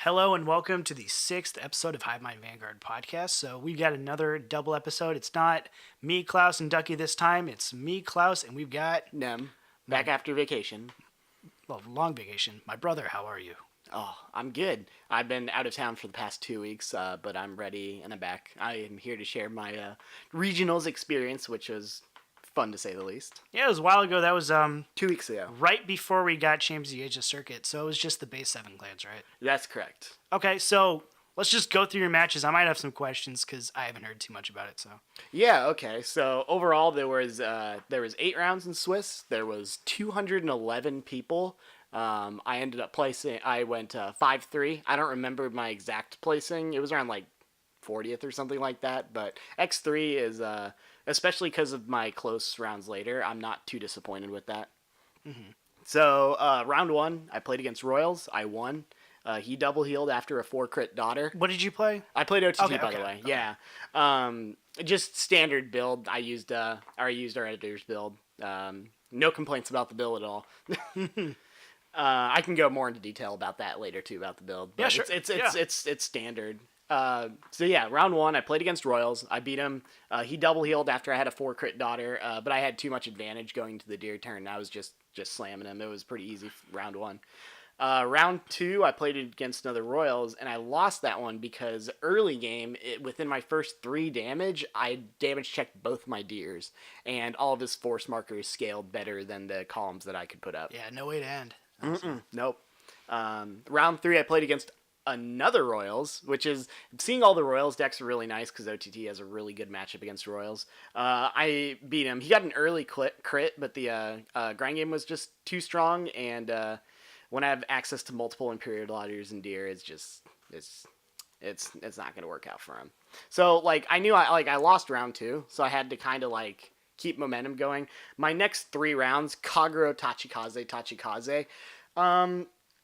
Hello and welcome to the sixth episode of Hivemind Vanguard podcast. So we've got another double episode. It's not me, Klaus, and Ducky this time. It's me, Klaus, and we've got Nem, back after vacation. long vacation. My brother, how are you? Oh, I'm good. I've been out of town for the past 2 weeks, but I'm ready and I'm back. I am here to share my regionals experience, which was fun to say the least. Yeah, it was a while ago. That was 2 weeks ago. right before we got Champions of the Asia circuit. So it was just the base 7 clans, right? That's correct. Okay, so let's just go through your matches. I might have some questions because I haven't heard too much about it. So Yeah, okay. So overall, there was 8 rounds in Swiss. There was 211 people. I ended up placing. I went 5-3. I don't remember my exact placing. It was around like 40th or something like that. But X3 is especially because of my close rounds later. I'm not too disappointed with that. Mm-hmm. So round 1, I played against Royals. I won. He double healed after a 4 crit daughter. What did you play? I played OTT Okay, by the okay, way. okay. Yeah. Just standard build. I used our editor's build. No complaints about the build at all. I can go more into detail about that later too about the build. But Yeah, sure. It's standard. So yeah, round 1, I played against Royals. I beat him. He double healed after I had a 4 crit daughter, but I had too much advantage going to the deer turn. I was just slamming him. It was pretty easy round 1. Round 2, I played against another Royals, and I lost that one because early game, within my first 3 damage, I damage checked both my deers, and all of his force markers scaled better than the columns that I could put up. Yeah, no way to end. Nope. Round 3, I played against another Royals, which is, seeing all the Royals decks are really nice because OTT has a really good matchup against Royals. I beat him. He got an early crit, but the grind game was just too strong, and when I have access to multiple Imperial Daughters and Deer, it's not gonna work out for him. So like I knew I lost round 2, so I had to kind of like keep momentum going. My next 3 rounds, Kagero, Tachikaze.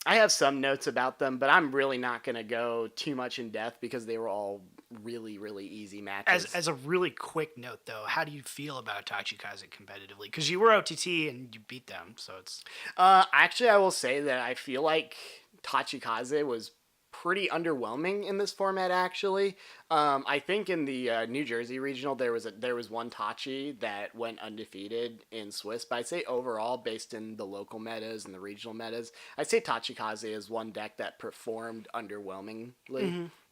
I have some notes about them, but I'm really not gonna go too much in depth because they were all really, really easy matches. As a really quick note, though, how do you feel about Tachikaze competitively? Because you were OTT and you beat them, so it's... Actually, I will say that I feel like Tachikaze was pretty underwhelming in this format, actually. I think in the New Jersey regional, there was one Tachi that went undefeated in Swiss, but I'd say overall, based in the local metas and the regional metas, I'd say Tachikaze is one deck that performed underwhelmingly.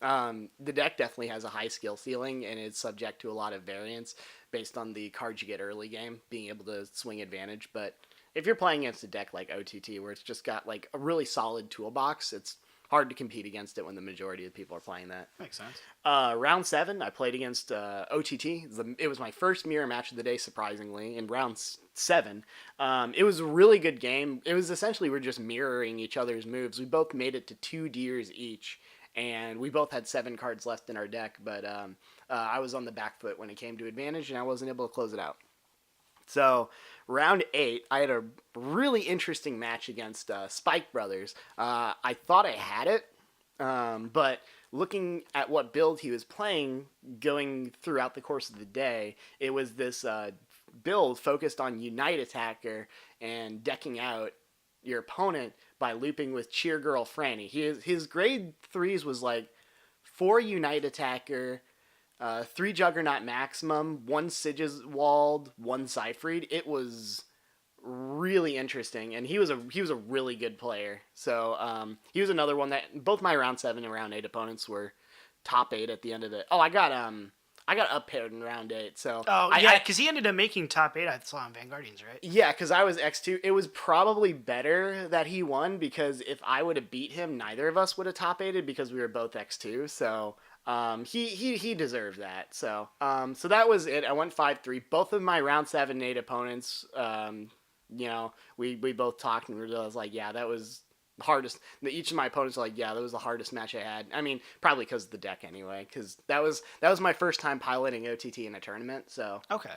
Mm-hmm. The deck definitely has a high skill ceiling, and it's subject to a lot of variance based on the cards you get early game, being able to swing advantage, but if you're playing against a deck like OTT, where it's just got like a really solid toolbox, it's hard to compete against it when the majority of people are playing that. Makes sense. Round 7, I played against OTT. It was my first mirror match of the day, surprisingly, in round 7. It was a really good game. It was essentially we're just mirroring each other's moves. We both made it to 2 deers each, and we both had 7 cards left in our deck, but I was on the back foot when it came to advantage, and I wasn't able to close it out. So, round 8, I had a really interesting match against Spike Brothers. I thought I had it, but looking at what build he was playing going throughout the course of the day, it was this build focused on Unite Attacker and decking out your opponent by looping with Cheer Girl Franny. His grade 3s was like 4 Unite Attacker, 3 Juggernaut Maximum, 1 Sigilwald, 1 Cyfried. It was really interesting, and he was a really good player. So he was another one that both my round 7 and round 8 opponents were top 8 at the end of it. Oh, I got up paired in round 8. So because he ended up making top 8. I saw on Vanguardians, right? Yeah, because I was X2. It was probably better that he won because if I would have beat him, neither of us would have top 8'd because we were both X2. So. He deserved that. So that was it. I went 5-3. Both of my round 7 and 8 opponents, we both talked and we was like, yeah, that was the hardest. Each of my opponents were like, yeah, that was the hardest match I had. I mean, probably because of the deck anyway, because that was my first time piloting OTT in a tournament. So okay,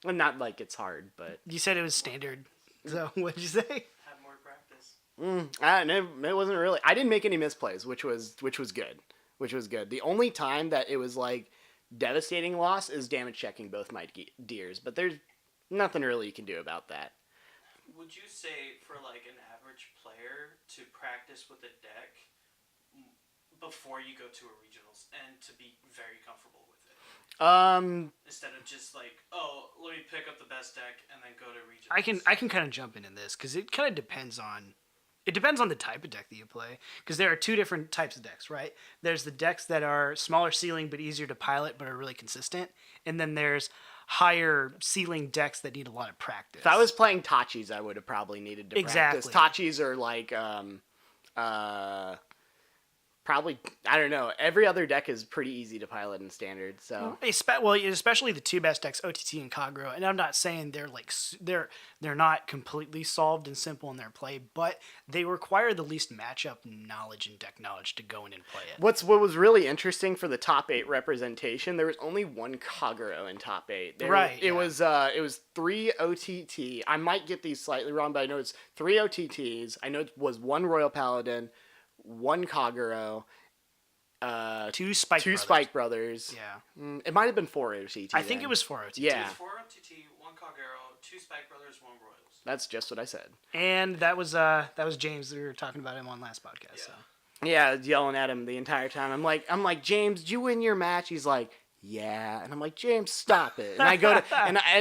not like it's hard, but you said it was standard. So what did you say? Have more practice. It wasn't really. I didn't make any misplays, which was good. The only time that it was like devastating loss is damage checking both my deers, but there's nothing really you can do about that. Would you say for like an average player to practice with a deck before you go to a regionals and to be very comfortable with it? Instead of just like, oh, let me pick up the best deck and then go to regionals. I can kind of jump into this because it kind of depends on the type of deck that you play, because there are two different types of decks, right? There's the decks that are smaller ceiling but easier to pilot but are really consistent, and then there's higher ceiling decks that need a lot of practice. If I was playing Tachis, I would have probably needed to practice. Tachis are like probably, I don't know. Every other deck is pretty easy to pilot in standard. So well, especially the two best decks, OTT and Kagero. And I'm not saying they're like they're not completely solved and simple in their play, but they require the least matchup knowledge and deck knowledge to go in and play it. What was really interesting for the top 8 representation, there was only one Kagero in top 8. It was 3 OTT. I might get these slightly wrong, but I know it's 3 OTTs. I know it was 1 Royal Paladin, 1 Kagero, 2 Spike Brothers. Yeah. It might have been 4 OTT. I think it was 4 OTT. Yeah. It was 4 OTT, 1 Kagero, 2 Spike Brothers, 1 Royals. That's just what I said. And that was James. We were talking about him on last podcast. Yeah. So. Yeah, I was yelling at him the entire time. I'm like, James, did you win your match? He's like, yeah. And I'm like, James, stop it. And I go to,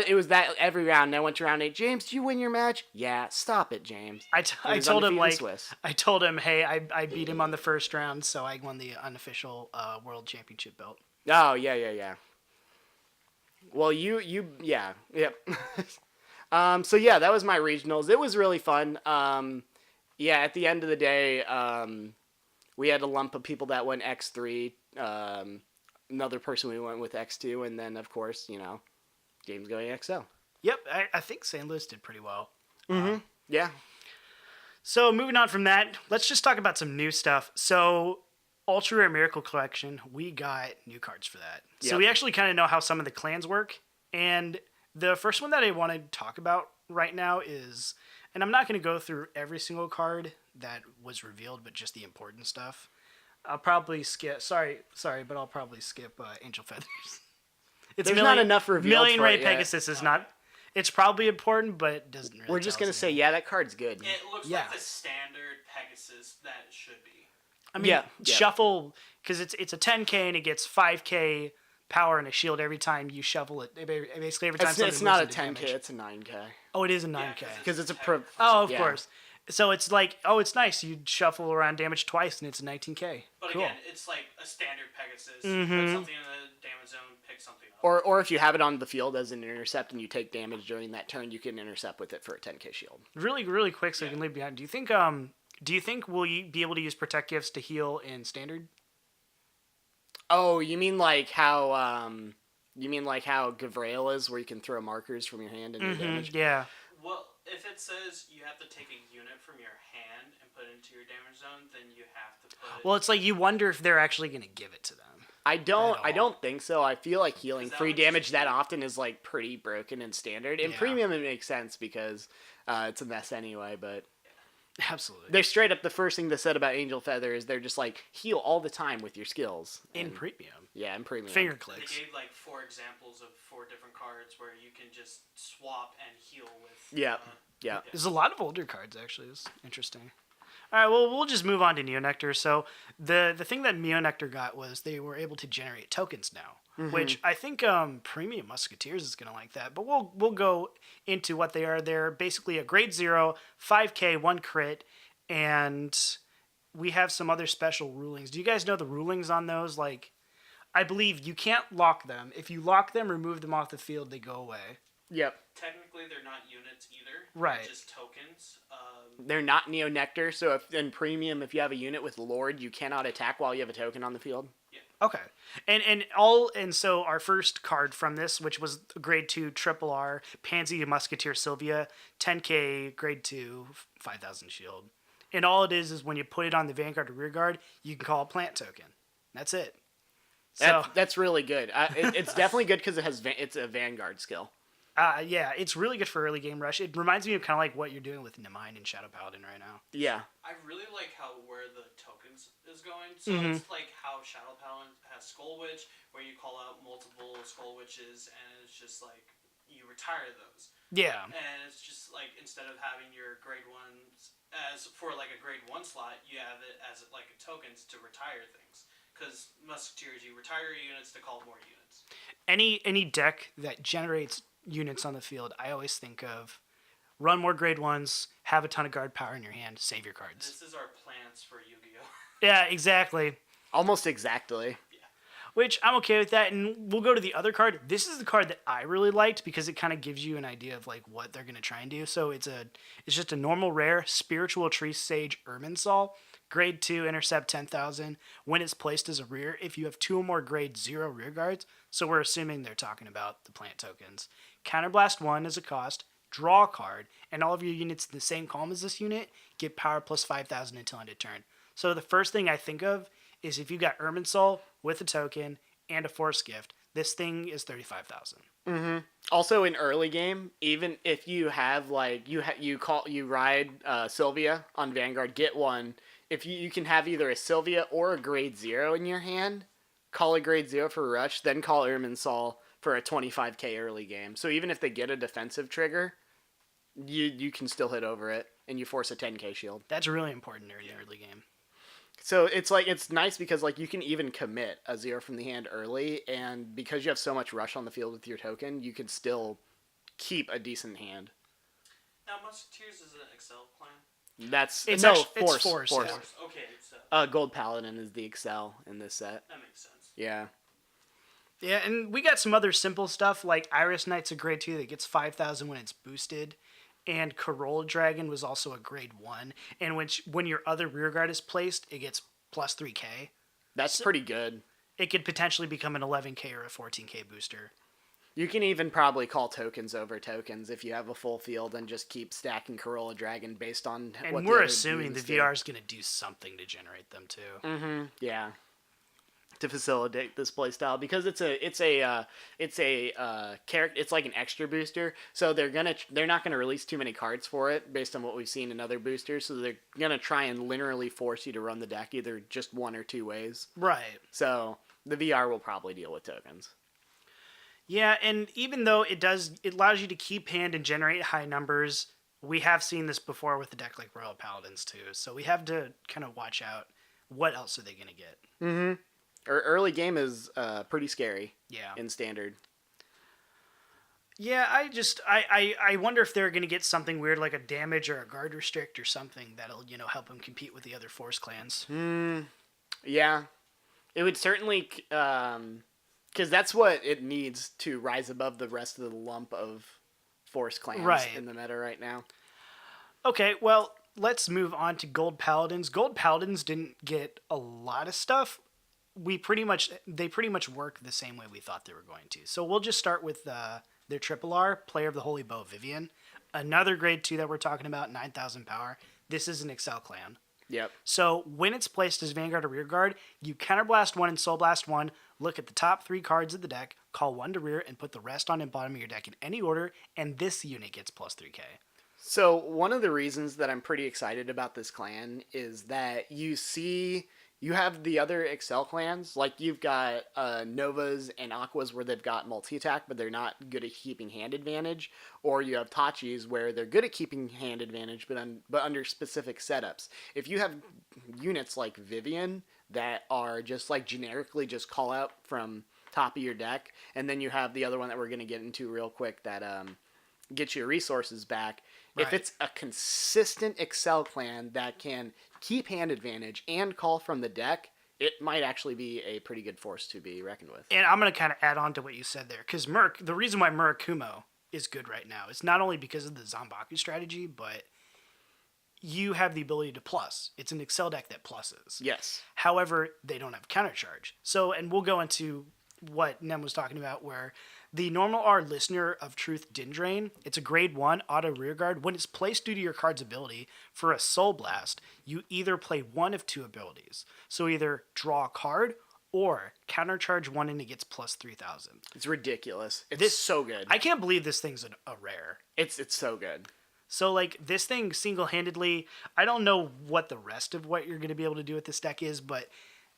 it was that every round. And I went to round 8. James, did you win your match? Yeah. Stop it, James. I told him, hey, I beat him on the first round, so I won the unofficial world championship belt. Oh, yeah. Well, yeah. So yeah, that was my regionals. It was really fun. Yeah, at the end of the day, we had a lump of people that went X3. Another person we went with X2, and then of course, James going XL. Yep, I think St. Louis did pretty well. Mm-hmm. Yeah. So moving on from that, let's just talk about some new stuff. So Ultra Rare Miracle Collection, we got new cards for that. So we actually kind of know how some of the clans work. And the first one that I want to talk about right now is, and I'm not going to go through every single card that was revealed, but just the important stuff. I'll probably skip. Sorry, but I'll probably skip Angel Feathers. There's not enough revealed. Million Ray Pegasus is not. It's probably important, but it doesn't really. We're just gonna say, yeah, that card's good. It looks like the standard Pegasus that it should be. I mean, shuffle, because it's a 10K and it gets 5K power and a shield every time you shuffle it. Basically, every time. It's not a 10K. It's a 9K. Oh, it is a 9K. Because it's a of course. So it's like, it's nice. You shuffle around damage twice, and it's a 19K. But cool. Again, it's like a standard Pegasus. Put something in the damage zone, pick something up. Or if you have it on the field as an intercept and you take damage during that turn, you can intercept with it for a 10K shield. Really, really quick, so you can leave behind. Do you think we'll be able to use Protect Gifts to heal in Standard? Oh, you mean like how Gavrail is, where you can throw markers from your hand and do damage? Yeah. Well, if it says you have to take a unit from your hand and put it into your damage zone, then you have to put it... Well, it's like you wonder if they're actually going to give it to them. I don't think so. I feel like healing free damage that often is like pretty broken in Standard. In Premium, it makes sense because it's a mess anyway, but... Absolutely. They're straight up, the first thing they said about Angel Feather is they're just like, heal all the time with your skills. In Premium. Yeah, in Premium. Finger clicks. They gave like 4 examples of 4 different cards where you can just swap and heal with. Yeah. There's a lot of older cards, actually. It's interesting. All right, well, we'll just move on to Neonectar. So the thing that Neonectar got was they were able to generate tokens now, which I think Premium Musketeers is going to like that. But we'll go into what they are. They're basically a grade 0, 5K, 1 crit, and we have some other special rulings. Do you guys know the rulings on those? Like, I believe you can't lock them. If you lock them, remove them off the field, they go away. Yep. Technically, they're not units either. Right. They're just tokens. They're not Neonectar, so if in Premium, if you have a unit with Lord, you cannot attack while you have a token on the field. Yeah. Okay. And so our first card from this, which was grade 2 triple R, Pansy Musketeer Sylvia, 10K, grade 2, 5,000 shield. And all it is when you put it on the Vanguard or Rearguard, you can call a plant token. That's it. So That's really good. It's definitely good because it's a Vanguard skill. Yeah, it's really good for early game rush. It reminds me of kind of like what you're doing with Nemine and Shadow Paladin right now. Yeah. I really like where the tokens is going. So it's like how Shadow Paladin has Skull Witch, where you call out multiple Skull Witches, and it's just like you retire those. Yeah. And it's just like instead of having your grade ones as for like a grade 1 slot, you have it as like a tokens to retire things. Because Musketeers, you retire your units to call more units. Any deck that generates units on the field, I always think of run more grade 1s, have a ton of guard power in your hand, save your cards. This is our plans for Yu-Gi-Oh! Yeah, exactly. Almost exactly. Which I'm okay with that, and we'll go to the other card. This is the card that I really liked because it kind of gives you an idea of like what they're gonna try and do. So it's just a normal rare Spiritual Tree Sage Irminsul, grade 2, intercept 10,000. When it's placed as a rear, if you have 2 or more grade 0 rear guards, so we're assuming they're talking about the plant tokens. Counterblast 1 is a cost, draw a card, and all of your units in the same column as this unit get power plus 5,000 until end of turn. So the first thing I think of is if you got Irminsul with a token and a Force Gift, this thing is 35,000. Also in early game, even if you have like you ride Sylvia on Vanguard, get one. If you can have either a Sylvia or a grade 0 in your hand, call a grade 0 for Rush, then call Irminsul for a 25k early game. So even if they get a defensive trigger, you can still hit over it and you force a 10k shield. That's really important in the early game. So it's nice because like you can even commit a 0 from the hand early, and because you have so much rush on the field with your token, you can still keep a decent hand. Now, Musketeers is an Excel clan. It's Force. Okay, so Gold Paladin is the Excel in this set. that makes sense. Yeah. Yeah, and we got some other simple stuff like Iris Knight's a grade 2 that gets 5,000 when it's boosted. And Corolla Dragon was also a grade 1. And when your other rearguard is placed, it gets plus 3k. That's pretty good. It could potentially become an 11k or a 14k booster. You can even probably call tokens over tokens if you have a full field and just keep stacking Corolla Dragon based on And what we're the assuming the units do. VR is going to do something to generate them too. Yeah. To facilitate this playstyle, because it's a character. It's like an extra booster, so they're not gonna release too many cards for it based on what we've seen in other boosters. So they're gonna try and linearly force you to run the deck either just one or two ways. Right. So the VR will probably deal with tokens. Yeah, and even though it allows you to keep hand and generate high numbers, we have seen this before with a deck like Royal Paladins too. So we have to kind of watch out. What else are they gonna get? Early game is pretty scary. Yeah. In standard. Yeah, I wonder if they're going to get something weird like a damage or a guard restrict or something that'll, help them compete with the other Force clans. Yeah. It would certainly, because that's what it needs to rise above the rest of the lump of Force clans in the meta right now. Okay, well, let's move on to Gold Paladins. Gold Paladins didn't get a lot of stuff. They pretty much work the same way we thought they were going to. So we'll just start with their Triple R, Player of the Holy Bow, Vivian. Another grade 2 that we're talking about, 9,000 power. This is an Excel clan. Yep. So when it's placed as Vanguard or Rearguard, you Counterblast 1 and Soul Blast 1, look at the top 3 cards of the deck, call 1 to rear, and put the rest on and bottom of your deck in any order, and this unit gets plus 3k. So one of the reasons that I'm pretty excited about this clan is that you have the other Excel clans, like you've got Novas and Aquas where they've got multi-attack, but they're not good at keeping hand advantage, or you have Tachis where they're good at keeping hand advantage, but under specific setups. If you have units like Vivian that are just like generically just call out from top of your deck, and then you have the other one that we're going to get into real quick that gets your resources back. Right. If it's a consistent Excel clan that can keep hand advantage and call from the deck, it might actually be a pretty good force to be reckoned with. And I'm going to kind of add on to what you said there, because the reason why Murakumo is good right now is not only because of the Zanbaku strategy, but you have the ability to plus. It's an Excel deck that pluses. Yes. However, they don't have countercharge. So, and we'll go into what Nem was talking about, where the normal R Listener of Truth Dindrain, it's a grade 1 auto rearguard. When it's placed due to your card's ability for a Soul Blast, you either play one of 2 abilities. So either draw a card or countercharge 1 and it gets plus 3,000. It's ridiculous. It's so good. I can't believe this thing's a rare. It's so good. So, like, this thing single-handedly, I don't know what the rest of what you're going to be able to do with this deck is, but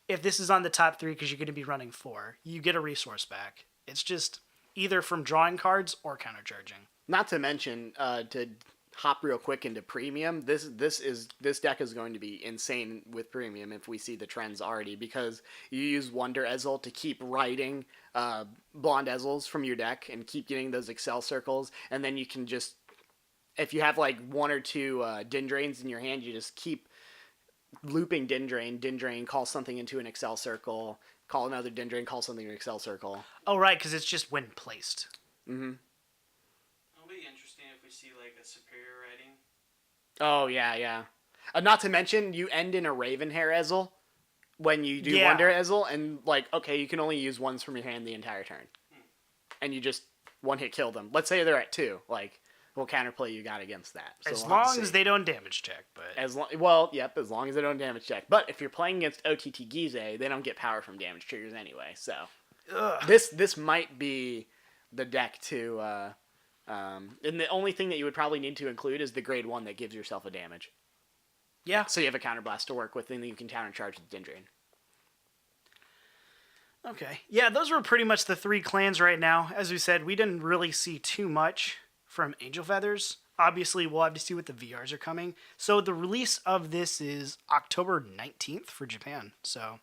if this is on the top 3 because you're going to be running 4, you get a resource back. It's just, either from drawing cards or countercharging. Not to mention, to hop real quick into premium, this deck is going to be insane with premium if we see the trends already, because you use Wonder Ezel to keep writing Blonde Ezels from your deck and keep getting those Excel circles, and then you can just, if you have like one or two Dindrains in your hand, you just keep looping Dindrain, call something into an Excel circle, call another Dindrain, call something into an Excel circle. Oh, right, because it's just when placed. Mm-hmm. It'll be interesting if we see like a superior writing. Oh, yeah. Not to mention, you end in a Ravenhair Ezel when you do Yeah. Wonder Ezel, and like, okay, you can only use ones from your hand the entire turn. And you just one-hit kill them. Let's say they're at 2. Like, what counterplay you got against that? So As we'll have to long as see. they don't damage check, but As long as they don't damage check. But if you're playing against OTT Gize, they don't get power from damage triggers anyway. So ugh. this might be the deck to. And the only thing that you would probably need to include is the grade 1 that gives yourself a damage. Yeah. So you have a counterblast to work with, and then you can countercharge with Dindrain. Okay. Yeah, those were pretty much the 3 clans right now. As we said, we didn't really see too much from Angel Feathers. Obviously, we'll have to see what the VRs are coming. So the release of this is October 19th for Japan. So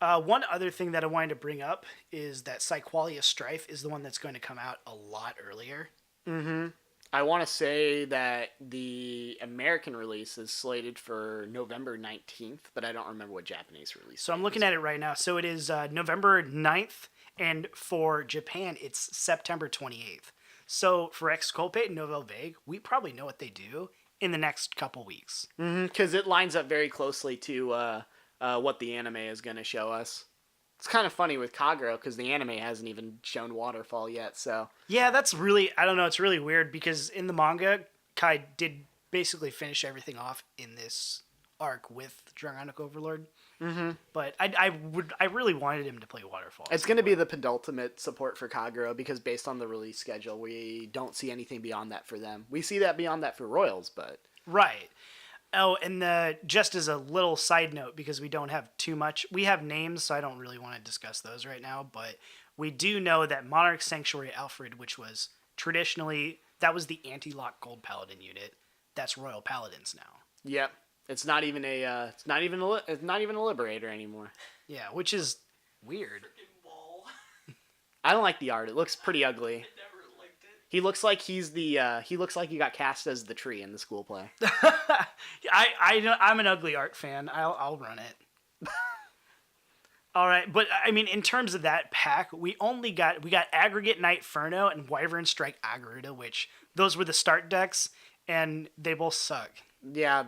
one other thing that I wanted to bring up is that Cyqualia Strife is the one that's going to come out a lot earlier. Mm-hmm. I want to say that the American release is slated for November 19th, but I don't remember what Japanese release. So I'm looking at it right now. So it is November 9th, and for Japan, it's September 28th. So for Exculpate and Nouvelle Vague, we probably know what they do in the next couple weeks. Because it lines up very closely to what the anime is going to show us. It's kind of funny with Kagero, because the anime hasn't even shown Waterfall yet, so... Yeah, that's really, I don't know, it's really weird because in the manga, Kai did basically finish everything off in this arc with Dragonic Overlord. Mm-hmm. But I really wanted him to play Waterfall. It's going to be the penultimate support for Kagero, because based on the release schedule, we don't see anything beyond that for them. We see that beyond that for Royals, but... Right. Oh, and just as a little side note, because we don't have too much, we have names, so I don't really want to discuss those right now, but we do know that Monarch Sanctuary Alfred, which was traditionally, that was the anti-lock gold paladin unit, that's Royal Paladins now. Yep. It's not even a liberator anymore. Yeah, which is weird. Freaking wall. I don't like the art. It looks pretty ugly. I never liked it. He looks like he looks like he got cast as the tree in the school play. I'm an ugly art fan. I'll run it. All right, but I mean, in terms of that pack, we got Aggregate Knight Furno and Wyvern Strike Agaruda, which those were the start decks, and they both suck. Yeah,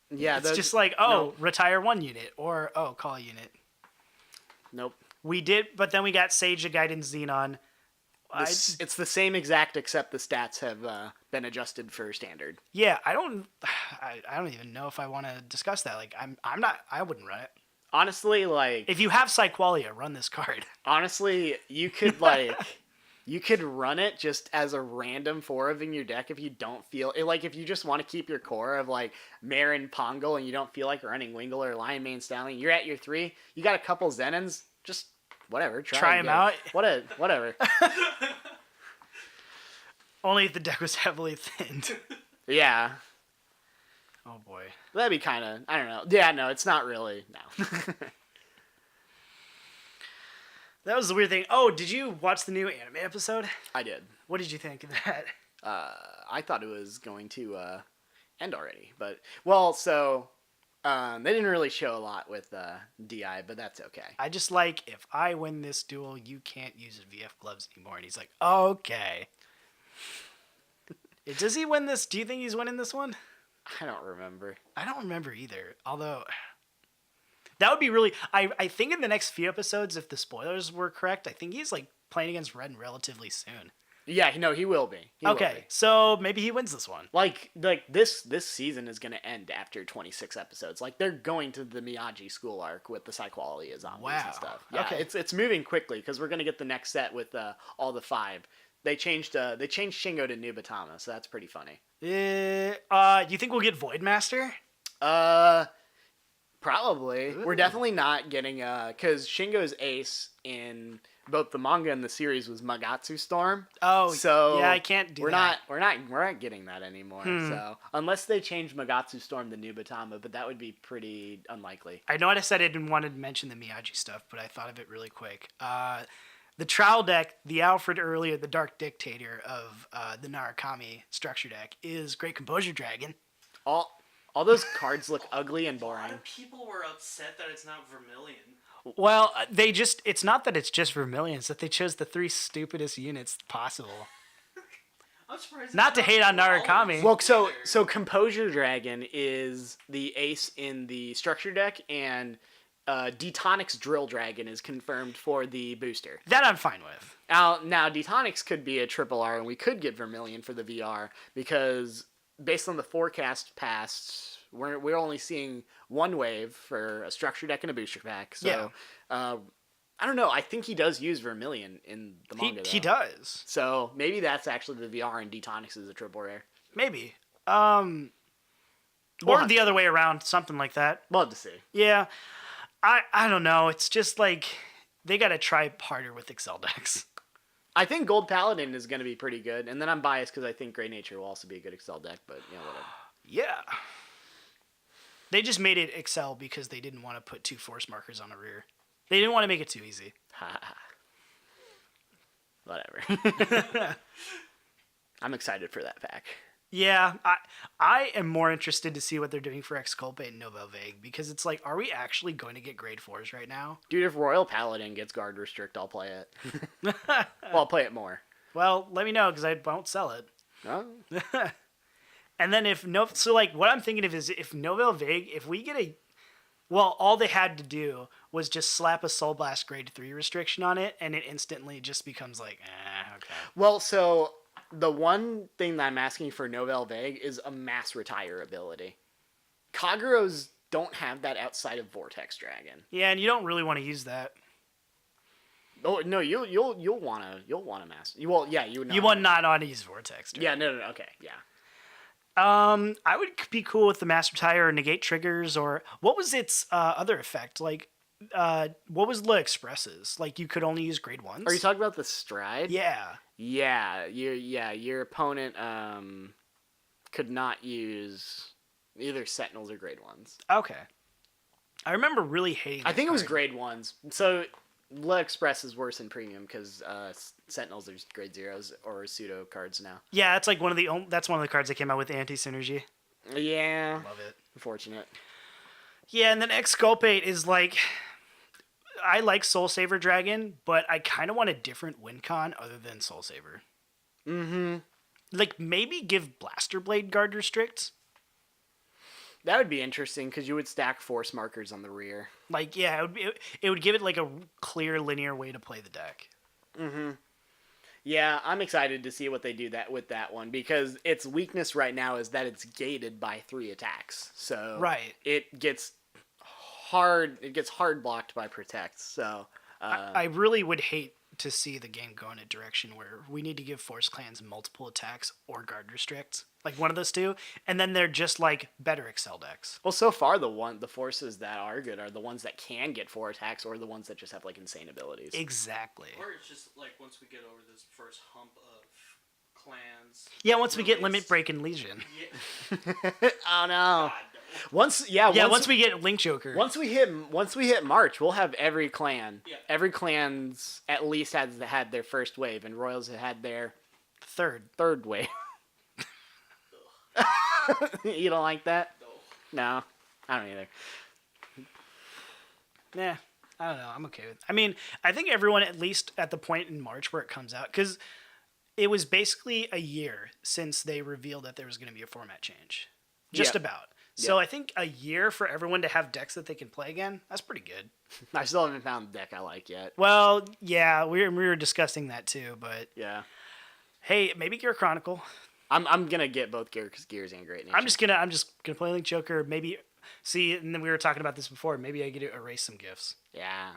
It's just like, retire 1 unit, or call a unit. Nope. We did, but then we got Sage the Guidance Xenon. It's the same exact, except the stats have been adjusted for standard. Yeah, I don't even know if I want to discuss that. Like, I wouldn't run it. Honestly, like... If you have Cyqualia, run this card. Honestly, you could, you could run it just as a random 4 of in your deck if you don't feel... Like, if you just want to keep your core of, like, Marin, Pongal, and you don't feel like running Wingle or Lion Mane Stallion, you're at your 3, you got a couple Zenons, just... Whatever, try them out. Whatever. Only if the deck was heavily thinned. Yeah. Oh boy. That'd be kind of, I don't know. Yeah, no, it's not really, no. That was the weird thing. Oh, did you watch the new anime episode? I did. What did you think of that? I thought it was going to end already, but, well, so... they didn't really show a lot with DI, but that's okay. I just like, if I win this duel, you can't use VF gloves anymore. And he's like, okay. Does he win this? Do you think he's winning this one? I don't remember. I don't remember either. Although, that would be really... I think in the next few episodes, if the spoilers were correct, I think he's like playing against Red relatively soon. Yeah, no, he will be. He will be. So maybe he wins this one. Like this season is going to end after 26 episodes. Like, they're going to the Miyagi school arc with the Cyqualia zombies and stuff. Yeah, Okay. it's moving quickly because we're going to get the next set with all the 5. They changed Shingo to Nubatama, so that's pretty funny. You think we'll get Voidmaster? Probably. Ooh. We're definitely not getting because Shingo's ace in both the manga and the series was Magatsu Storm. Oh, so yeah, I can't do we're that. We're not getting that anymore. So unless they change Magatsu Storm to Nubatama, but that would be pretty unlikely. I know I said I didn't want to mention the Miyagi stuff, but I thought of it really quick. The trial deck, the Alfred earlier, the Dark Dictator of the Narukami structure deck, is Great Composure Dragon. All those cards look ugly and A lot boring. of people were upset that it's not Vermilion. Well, it's not that it's just Vermilion, it's that they chose the 3 stupidest units possible. I'm surprised. Not to hate on Narukami. Well, so Composure Dragon is the ace in the structure deck, and Detonic's Drill Dragon is confirmed for the booster. That I'm fine with. Now Detonics could be a triple R, and we could get Vermilion for the VR, because based on the forecast past, we're only seeing one wave for a structure deck and a booster pack. So, I don't know. I think he does use Vermilion in the manga. He does. So maybe that's actually the VR, and Detonics is a triple rare. Maybe. We'll Or have the other way around, something like that. We'll have to see. Yeah. I don't know. It's just like they got to try harder with Excel decks. I think Gold Paladin is going to be pretty good, and then I'm biased because I think Grey Nature will also be a good Excel deck, but whatever. Yeah. They just made it Excel because they didn't want to put 2 force markers on a rear. They didn't want to make it too easy. Whatever. I'm excited for that pack. Yeah, I am more interested to see what they're doing for Exculpate and Novel Vague, because it's like, are we actually going to get grade 4s right now? Dude, if Royal Paladin gets Guard Restrict, I'll play it. Well, I'll play it more. Well, let me know, because I won't sell it. Oh. And then what I'm thinking of is if Novel Vague, if we get all they had to do was just slap a Soul Blast grade 3 restriction on it, and it instantly just becomes like, okay. Well, so the one thing that I'm asking for Novel Vague is a mass retire ability. Kageros don't have that outside of Vortex Dragon. Yeah, and you don't really want to use that. Oh no, you'll wanna mass. You will, yeah, you. You want not on to use Vortex Dragon. Yeah, no, okay, yeah. I would be cool with the Master Tire or negate triggers, or what was its other effect? Like, what was La Express's? Like, you could only use grade 1s? Are you talking about the Stride? Yeah. Yeah, your opponent could not use either Sentinels or grade 1s. Okay. I remember really hating I think it was card. grade 1s. So La Express is worse in premium because Sentinels are grade 0s or pseudo cards now. Yeah, that's like that's one of the cards that came out with anti-synergy. Yeah. Love it. Unfortunate. Yeah, and then Exculpate is like, I like Soul Saver Dragon, but I kind of want a different win con other than Soul Saver. Mm-hmm. Like, maybe give Blaster Blade Guard Restrict. That would be interesting because you would stack force markers on the rear. Like, yeah, it would give it like a clear linear way to play the deck. Mm-hmm. Yeah, I'm excited to see what they do with that one because its weakness right now is that it's gated by 3 attacks. So right. It gets hard blocked by Protect. So I really would hate to see the game go in a direction where we need to give Force Clans multiple attacks or guard restricts, like one of those two, and then they're just like better Excel decks. Well, so far the forces that are good are the ones that can get 4 attacks or the ones that just have like insane abilities. Exactly. Or it's just like once we get over this first hump of clans. Yeah, once we get Limit Break and Legion. Yeah. Oh no. God, no. Once we get Link Joker. Once we hit March, we'll have every clan. Yeah. Every clan's at least has had their first wave, and Royals have had their third wave. You don't like that? No, I don't either. Nah, I don't know. I'm okay with it. I mean, I think everyone, at least at the point in March where it comes out, because it was basically a year since they revealed that there was going to be a format change. Just about. So I think a year for everyone to have decks that they can play again, that's pretty good. I still haven't found the deck I like yet. Well, yeah, we were discussing that too, but Yeah. hey, maybe Gear Chronicle. I'm gonna get both Gears and Great Nature. I'm just gonna play Link Joker. Maybe see, and then we were talking about this before. Maybe I get to erase some gifts. Yeah.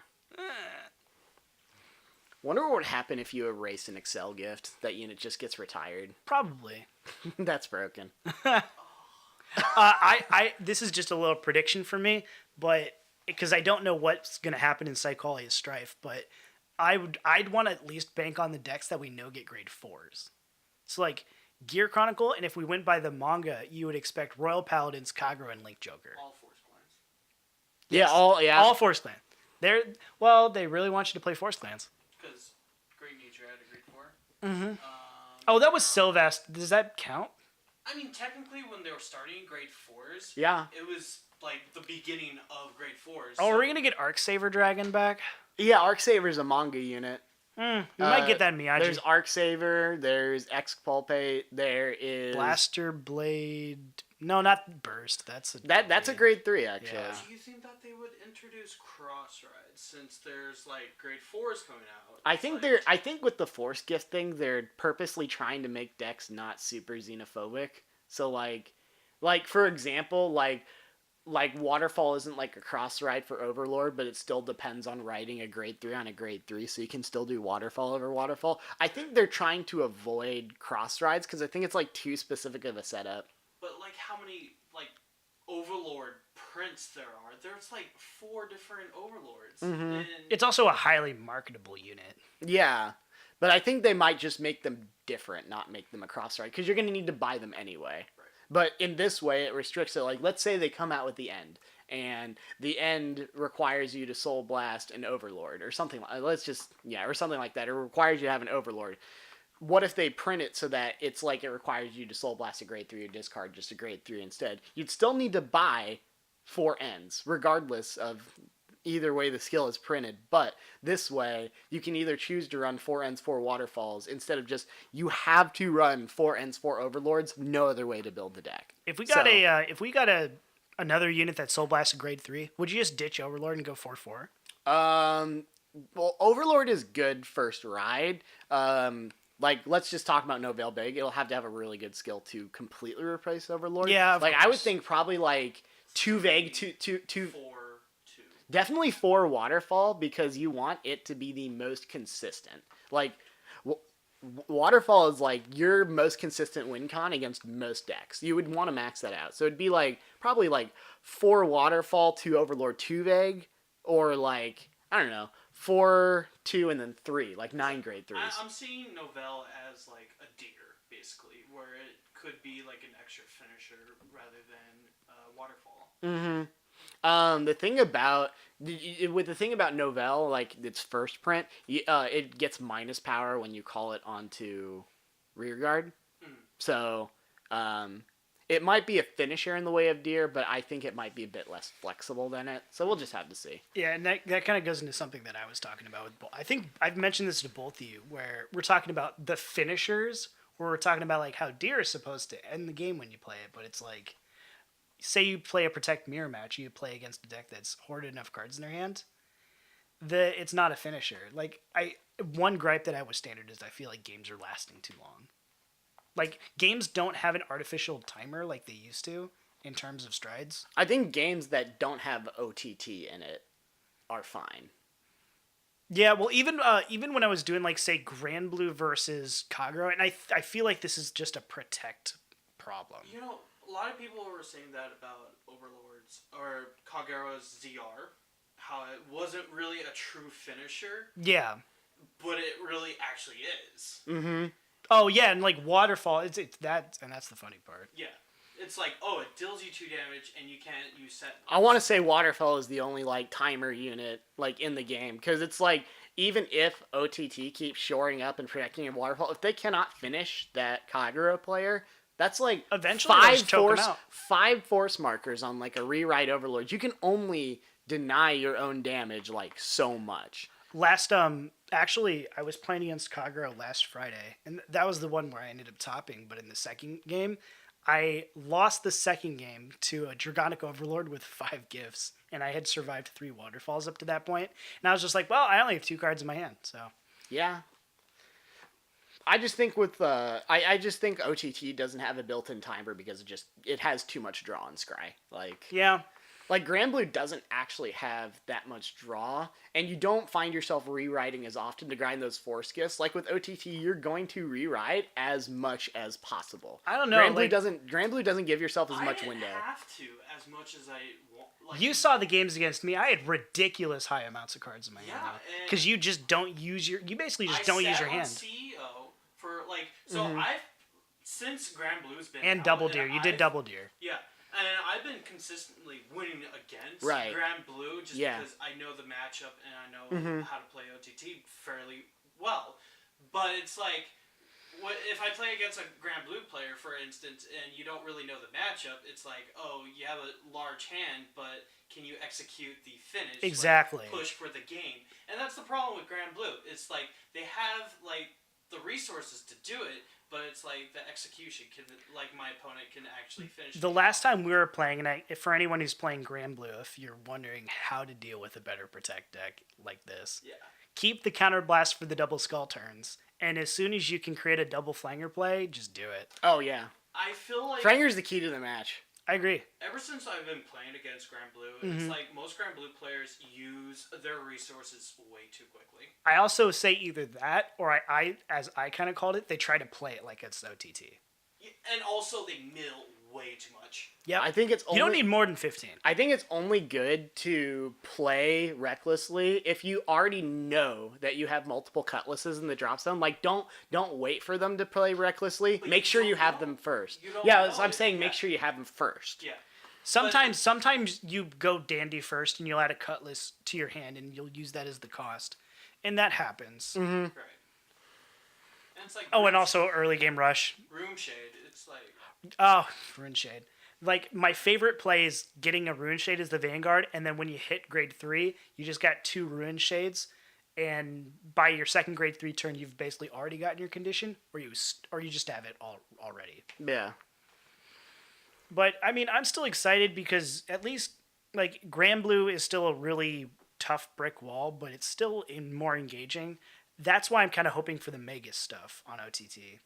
Wonder what would happen if you erase an Excel gift. That unit just gets retired. Probably. That's broken. This is just a little prediction for me, but because I don't know what's going to happen in Psycholia Strife, but I'd want to at least bank on the decks that we know get grade 4s. So like Gear Chronicle, and if we went by the manga, you would expect Royal Paladins, Kagura, and Link Joker. All Force Clans. Yeah, all Force Clan. They really want you to play Force Clans. Because Great Nature had a grade 4. Mm-hmm. Oh, that was Sylvest. Does that count? I mean, technically, when they were starting grade 4s, yeah, it was like the beginning of grade 4s. Oh, are we gonna get Arcsaver Dragon back? yeah. Arcsaver's a manga unit. We might get that in Miyagi. There's Arcsaver. There's Exculpate. There is Blaster Blade. No, not Burst. That's a grade 3 actually. Yeah. Do you think that they would introduce cross rides since there's like grade 4s coming out? I think with the Force Gift thing, they're purposely trying to make decks not super xenophobic. So like for example, like Waterfall isn't like a cross ride for Overlord, but it still depends on riding a grade 3 on a grade 3, so you can still do Waterfall over Waterfall. I think they're trying to avoid cross rides because I think it's like too specific of a setup. But like how many like Overlord prints there are? There's like 4 different Overlords. Mm-hmm. And It's also a highly marketable unit. Yeah, but I think they might just make them different, not make them a cross ride, because you're going to need to buy them anyway. Right. But in this way, it restricts it. Like, let's say they come out with the end, and the end requires you to Soul Blast an Overlord, or something like or something like that. It requires you to have an Overlord. What if they print it so that it's like it requires you to Soul Blast a grade 3 or discard just a grade 3 instead? You'd still need to buy 4 ends, regardless of either way the skill is printed. But this way, you can either choose to run 4 ends, 4 waterfalls, instead of just, you have to run 4 ends, 4 overlords. No other way to build the deck. If we got another unit that Soul Blast a grade 3, would you just ditch Overlord and go 4/4? Well, Overlord is good first ride. Like, let's just talk about Novell Big. It'll have to have a really good skill to completely replace Overlord. Yeah, of like course. I would think probably like 2 vague, 2 4-2. definitely 4 waterfall, because you want it to be the most consistent. Like, waterfall is like your most consistent win con against most decks. You would want to max that out. So it'd be like probably like 4 waterfall, 2 overlord, 2 vague, or like, I don't know, 4, 2, and then 3, like 9 grade 3s. I'm seeing Novell as like a deer, basically, where it could be like an extra finisher rather than waterfall. Mm-hmm. The thing about Novell, like its first print, it gets minus power when you call it onto rearguard. So, it might be a finisher in the way of deer, but I think it might be a bit less flexible than it. So we'll just have to see. Yeah, and that kind of goes into something that I was talking about with I think I've mentioned this to both of you, where we're talking about the finishers, where we're talking about like how deer is supposed to end the game when you play it, but it's like, say you play a Protect Mirror match, you play against a deck that's hoarded enough cards in their hand, it's not a finisher. Like, one gripe that I have with Standard is I feel like games are lasting too long. Like, games don't have an artificial timer like they used to in terms of strides. I think games that don't have OTT in it are fine. Yeah, well, even when I was doing, like, say, Grand Blue versus Kagura, and I feel like this is just a Protect problem. You know, a lot of people were saying that about Overlords or Kagura's ZR, how it wasn't really a true finisher. Yeah. But it really actually is. Mm-hmm. Oh, yeah, and, like, Waterfall, it's that, and that's the funny part. Yeah. It's like, oh, it deals you 2 damage, and you can't use set. I want to say Waterfall is the only, like, timer unit, like, in the game. Because it's like, even if OTT keeps shoring up and protecting your Waterfall, if they cannot finish that Kagura player, that's like eventually 5 force markers on, like, a rewrite Overlord. You can only deny your own damage, like, so much. Actually, I was playing against Kagura last Friday, and that was the one where I ended up topping, but in the second game, I lost the second game to a Dragonic Overlord with 5 gifts, and I had survived 3 waterfalls up to that point, and I was just like, well, I only have 2 cards in my hand, so. Yeah. I just think I just think OTT doesn't have a built-in timer because it has too much draw on Scry. Like, yeah. Like, Grand Blue doesn't actually have that much draw, and you don't find yourself rewriting as often to grind those force gifts. Like, with OTT, you're going to rewrite as much as possible. I don't know. Grand Blue doesn't give yourself as much I window. didn't have to as much as I want. Like, You saw the games against me. I had ridiculous high amounts of cards in my hand. Yeah, Because you just don't use your... You basically just don't use your hand. I sat on CEO for, like... So Mm-hmm. I've... Since Grand Blue's been And out, Double Deer. You did I've- Double Deer. Yeah. And I've been consistently winning against Right. Grand Blue just Yeah. because I know the matchup and I know Mhm. how to play OTT fairly well. But it's like, if I play against a Grand Blue player, for instance, and you don't really know the matchup, it's like, oh, you have a large hand, but can you execute the finish? Exactly. Like, push for the game. And that's the problem with Grand Blue. It's like, they have, like, the resources to do it, but it's like the execution can, like, my opponent can actually finish. The last time we were playing, and for anyone who's playing Grand Blue, if you're wondering how to deal with a better Protect deck like this, Yeah. keep the counterblast for the double skull turns. And as soon as you can create a double flanger play, just do it. Oh, yeah. I feel like Franger's the key to the match. I agree. ever since I've been playing against Grand Blue, Mm-hmm. it's like most Grand Blue players use their resources way too quickly. I also say either that, or I as I kind of called it, they try to play it like it's OTT. And also they mill way too much. Yeah, I think it's only... you don't need more than 15. I think it's only good to play recklessly if you already know that you have multiple cutlasses in the drop zone. Like, don't wait for them to play recklessly. But Make you sure you don't have know. them first. You don't Yeah, know so I'm it. saying make Yeah. sure you have them first. Yeah. Sometimes you go dandy first, and you'll add a cutlass to your hand, and you'll use that as the cost, and that happens. Mm-hmm. Right. And it's like Oh, and also early game rush. Room Shade. It's like Oh, Rune Shade. Like, my favorite play is getting a Rune Shade as the Vanguard, and then when you hit grade 3, you just got 2 Rune Shades, and by your second grade 3 turn, you've basically already gotten your condition, or you just have it already. Yeah. But, I mean, I'm still excited because at least, like, Grand Blue is still a really tough brick wall, but it's still more engaging. That's why I'm kind of hoping for the Magus stuff on OTT.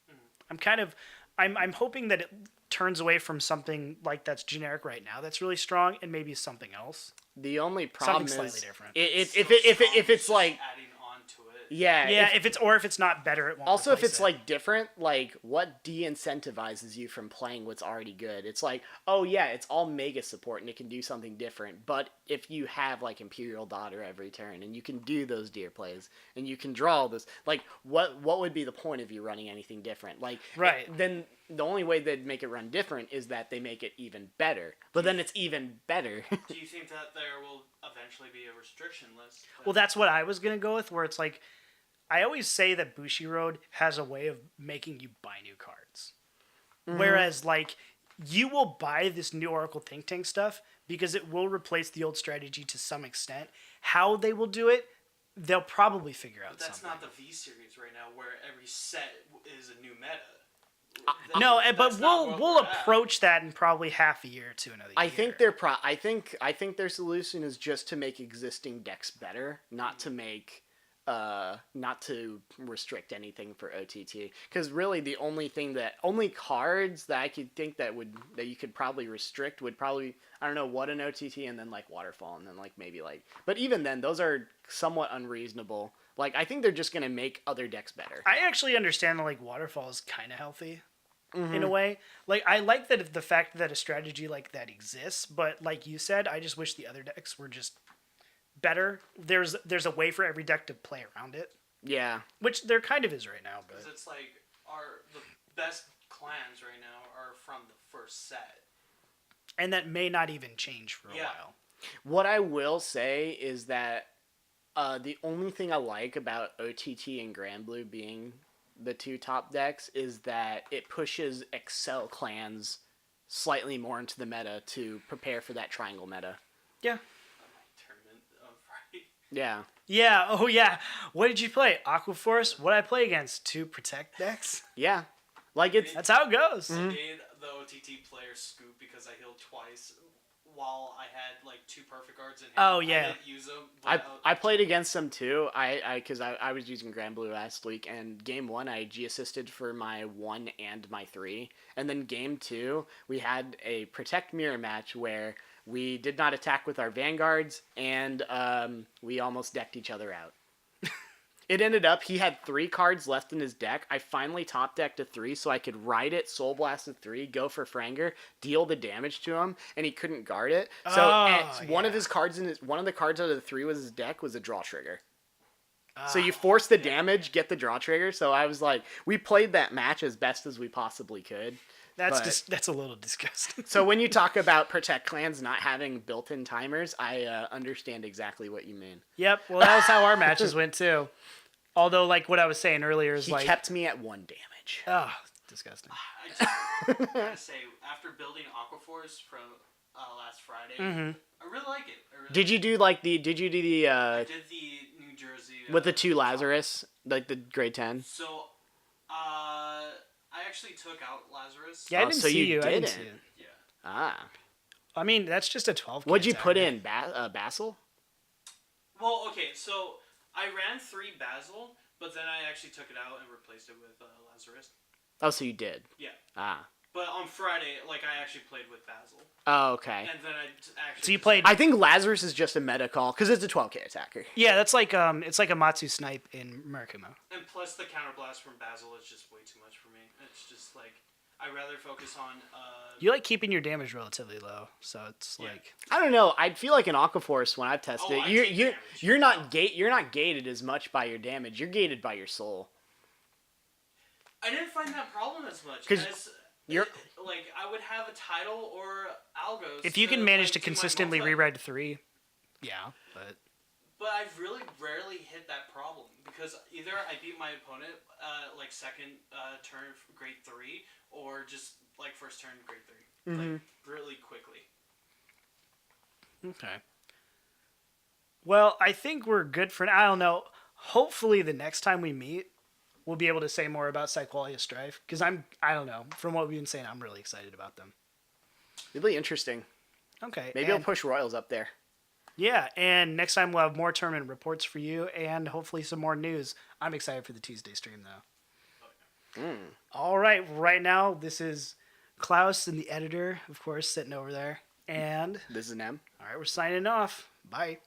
I'm hoping that it turns away from something like that's generic right now that's really strong and maybe something else. The only problem Something is slightly different. if still it's just like adding on to it. yeah If it's not better, it won't. Also, if replace it's it. like different, like what de-incentivizes you from playing what's already good? It's like, oh yeah, it's all mega support and it can do something different. But if you have like Imperial Daughter every turn and you can do those deer plays and you can draw this, like what would be the point of you running anything different? Like Right. then the only way they'd make it run different is that they make it even better. But then it's even better. Do you think that there will eventually be a restriction list? Well, that's what I was gonna go with. Where it's like, I always say that Bushiroad has a way of making you buy new cards, whereas like you will buy this new Oracle Think Tank stuff because it will replace the old strategy to some extent. How they will do it, they'll probably figure out But that's something. not the V series right now, where every set is a new meta. No, but That's not what we'll we're at. approach that in probably half a year to another year. I think their solution is just to make existing decks better, not to make not to restrict anything for OTT. Because really the only cards that I could think that you could probably restrict would probably, I don't know, what an OTT and then like Waterfall and then like maybe like, but even then those are somewhat unreasonable. Like I think they're just gonna make other decks better. I actually understand that like Waterfall is kind of healthy in a way. Like I like that the fact that a strategy like that exists, but like you said, I just wish the other decks were just better. There's a way for every deck to play around it, Yeah. which there kind of is right now. Because But it's like the best clans right now are from the first set. and that may not even change for a Yeah. while. What I will say is that the only thing I like about OTT and Grand Blue being the two top decks is that it pushes Excel clans slightly more into the meta to prepare for that triangle meta. Yeah. Tournament of right. Yeah. Yeah. Oh yeah. What did you play? Aquaforce. What did I play against? 2 Protect decks. Yeah. Like it's That's how it goes. I made the OTT player scoop because I healed twice while I had like 2 perfect cards in hand. Oh, yeah. I didn't use them. I played against them too. Because I was using Grand Blue last week, and game 1 I G assisted for my 1 and my 3, and then game 2 we had a Protect Mirror match where We did not attack with our vanguards, and we almost decked each other out. It ended up, he had 3 cards left in his deck. I finally top decked a 3 so I could ride it, Soul Blast a 3, go for Franger, deal the damage to him, and he couldn't guard it. So one of his cards one of the cards out of the 3 was his deck was a draw trigger. So you force the damage, get the draw trigger. So I was like, we played that match as best as we possibly could. That's a little disgusting. So when you talk about Protect clans not having built-in timers, I understand exactly what you mean. Yep. Well, that was how our matches went too. Although, like what I was saying earlier is He like kept me at 1 damage. oh, disgusting. I just gotta say, after building Aquaforce from last Friday, I really like it. Did you do the I did the New Jersey with the 2 Lazarus, like the grade 10? So, I actually took out Lazarus. Yeah, I didn't so see you you. I didn't didn't. see it. Yeah. Ah. I mean, that's just a 12. What'd you put in? Basil? Well, okay, so I ran 3 Basil, but then I actually took it out and replaced it with Lazarus. Oh, so you did? Yeah. Ah. But on Friday, like, I actually played with Basil. Oh, okay. And then I actually... So you played. I think Lazarus is just a meta call because it's a 12k attacker. Yeah, that's like it's like a Matsu snipe in Murakumo. And plus the counterblast from Basil is just way too much for me. It's just, like, I'd rather focus on... You like keeping your damage relatively low, so it's like I don't know. I feel like in Aquaforce when I've tested Oh, I it, take damage. you're not gated as much by your damage. You're gated by your soul. I didn't find that problem as much. 'Cause as you're- like, I would have a title or Algos. if you can manage like, to do my consistently multi. rewrite 3, yeah, but But I've really rarely hit that problem because either I beat my opponent like second turn grade 3 or just like first turn grade 3, like really quickly. okay. Well, I think we're good for now. I don't know. Hopefully, the next time we meet, we'll be able to say more about Psyqualia Strife because I don't know. From what we've been saying, I'm really excited about them. It'll be interesting. Okay. Maybe I'll push Royals up there. Yeah, and next time we'll have more tournament reports for you and hopefully some more news. I'm excited for the Tuesday stream, though. All right now, this is Klaus and the editor, of course, sitting over there. And This is an M. all right, we're signing off. Bye.